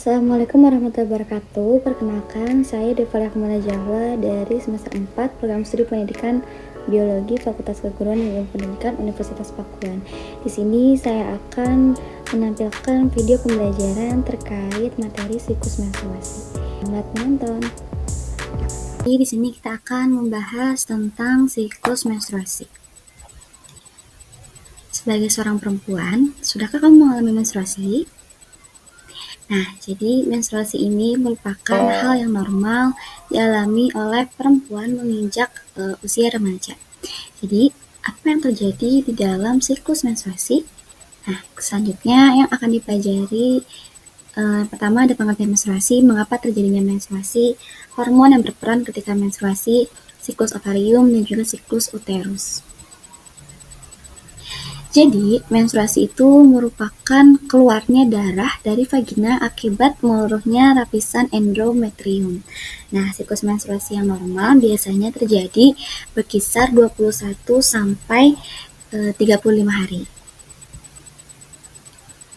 Assalamualaikum warahmatullahi wabarakatuh. Perkenalkan, saya Deva Lakmana Jawa dari semester 4 Program Studi Pendidikan Biologi Fakultas Keguruan dan Ilmu Pendidikan Universitas Pakuan. Di sini saya akan menampilkan video pembelajaran terkait materi siklus menstruasi. Selamat menonton. Di sini kita akan membahas tentang siklus menstruasi. Sebagai seorang perempuan, sudahkah kamu mengalami menstruasi? Nah, jadi menstruasi ini merupakan hal yang normal dialami oleh perempuan menginjak usia remaja. Jadi, apa yang terjadi di dalam siklus menstruasi? Nah, selanjutnya yang akan dipelajari pertama ada pengertian menstruasi, mengapa terjadinya menstruasi, hormon yang berperan ketika menstruasi, siklus ovarium, dan juga siklus uterus. Jadi, menstruasi itu merupakan keluarnya darah dari vagina akibat meluruhnya lapisan endometrium. Nah, siklus menstruasi yang normal biasanya terjadi berkisar 21 sampai 35 hari.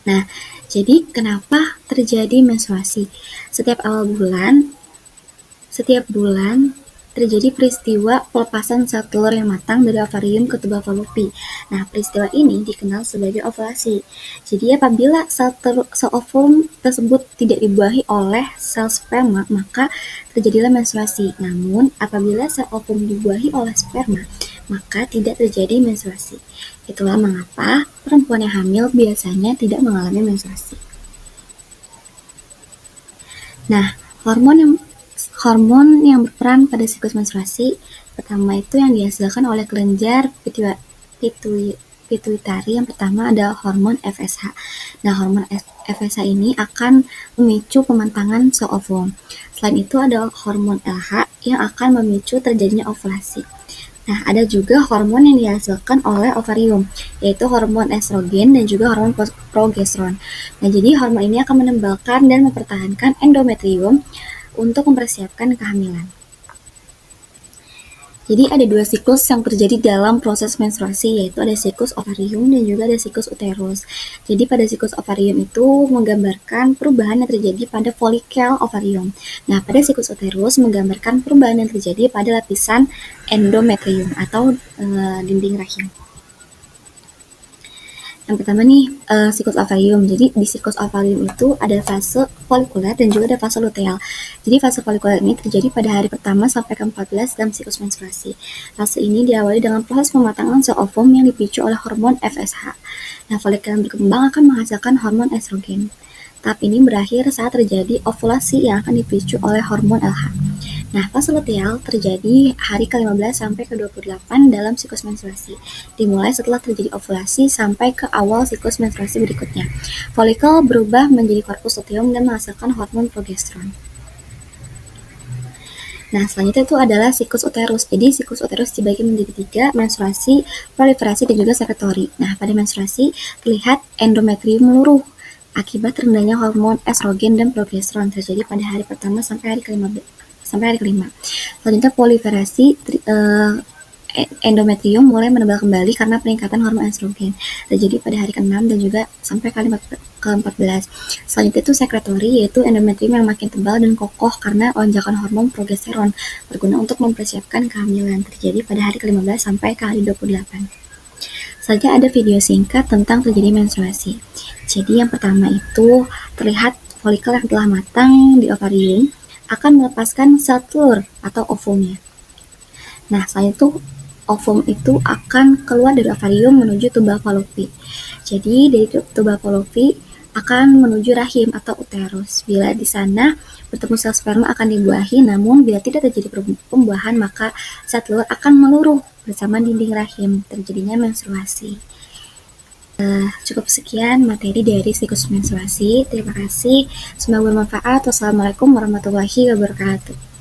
Nah, jadi kenapa terjadi menstruasi? Setiap bulan terjadi peristiwa pelepasan sel telur yang matang dari ovarium ke tuba Fallopi. Nah, peristiwa ini dikenal sebagai ovulasi. Jadi, apabila sel ovum tersebut tidak dibuahi oleh sel sperma, maka terjadilah menstruasi. Namun, apabila sel ovum dibuahi oleh sperma, maka tidak terjadi menstruasi. Itulah mengapa perempuan yang hamil biasanya tidak mengalami menstruasi. Nah, hormon yang berperan pada siklus menstruasi pertama itu yang dihasilkan oleh kelenjar pituitari. Yang pertama ada hormon FSH. Nah, hormon FSH ini akan memicu pematangan sel ovum. Selain itu ada hormon LH yang akan memicu terjadinya ovulasi. Nah, ada juga hormon yang dihasilkan oleh ovarium, yaitu hormon estrogen dan juga hormon progesteron. Nah, jadi hormon ini akan menebalkan dan mempertahankan endometrium untuk mempersiapkan kehamilan. Jadi ada dua siklus yang terjadi dalam proses menstruasi, yaitu ada siklus ovarium dan juga ada siklus uterus. Jadi pada siklus ovarium itu menggambarkan perubahan yang terjadi pada folikel ovarium. Nah, pada siklus uterus menggambarkan perubahan yang terjadi pada lapisan endometrium atau dinding rahim. Yang pertama nih, siklus ovarium. Jadi di siklus ovarium itu ada fase folikuler dan juga ada fase luteal. Jadi fase folikuler ini terjadi pada hari pertama sampai ke-14 dalam siklus menstruasi. Fase ini diawali dengan proses pematangan sel ovum yang dipicu oleh hormon FSH. Nah, folikel yang berkembang akan menghasilkan hormon estrogen. Tahap ini berakhir saat terjadi ovulasi yang akan dipicu oleh hormon LH. Nah, fase luteal terjadi hari ke-15 sampai ke-28 dalam siklus menstruasi. Dimulai setelah terjadi ovulasi sampai ke awal siklus menstruasi berikutnya. Folikel berubah menjadi korpus luteum dan menghasilkan hormon progesteron. Nah, selanjutnya itu adalah siklus uterus. Jadi, siklus uterus dibagi menjadi 3, menstruasi, proliferasi, dan juga sekretori. Nah, pada menstruasi terlihat endometrium meluruh akibat rendahnya hormon estrogen dan progesteron terjadi pada hari pertama sampai hari kelima. Selanjutnya proliferasi, endometrium mulai menebal kembali karena peningkatan hormon estrogen terjadi pada hari ke-6 dan juga sampai ke-14. Selanjutnya itu sekretori, yaitu endometrium yang makin tebal dan kokoh karena lonjakan hormon progesteron berguna untuk mempersiapkan kehamilan terjadi pada hari ke-15 sampai ke hari 28. Selanjutnya ada video singkat tentang terjadi menstruasi. Jadi yang pertama itu terlihat folikel yang telah matang di ovarium akan melepaskan sel telur atau ovumnya. Nah, setelah itu ovum itu akan keluar dari ovarium menuju tuba Fallopi. Jadi dari tuba Fallopi akan menuju rahim atau uterus. Bila di sana bertemu sel sperma akan dibuahi, namun bila tidak terjadi pembuahan maka sel telur akan meluruh bersama dinding rahim, terjadinya menstruasi. Cukup sekian materi dari siklus menstruasi. Terima kasih. Semoga bermanfaat. Wassalamualaikum warahmatullahi wabarakatuh.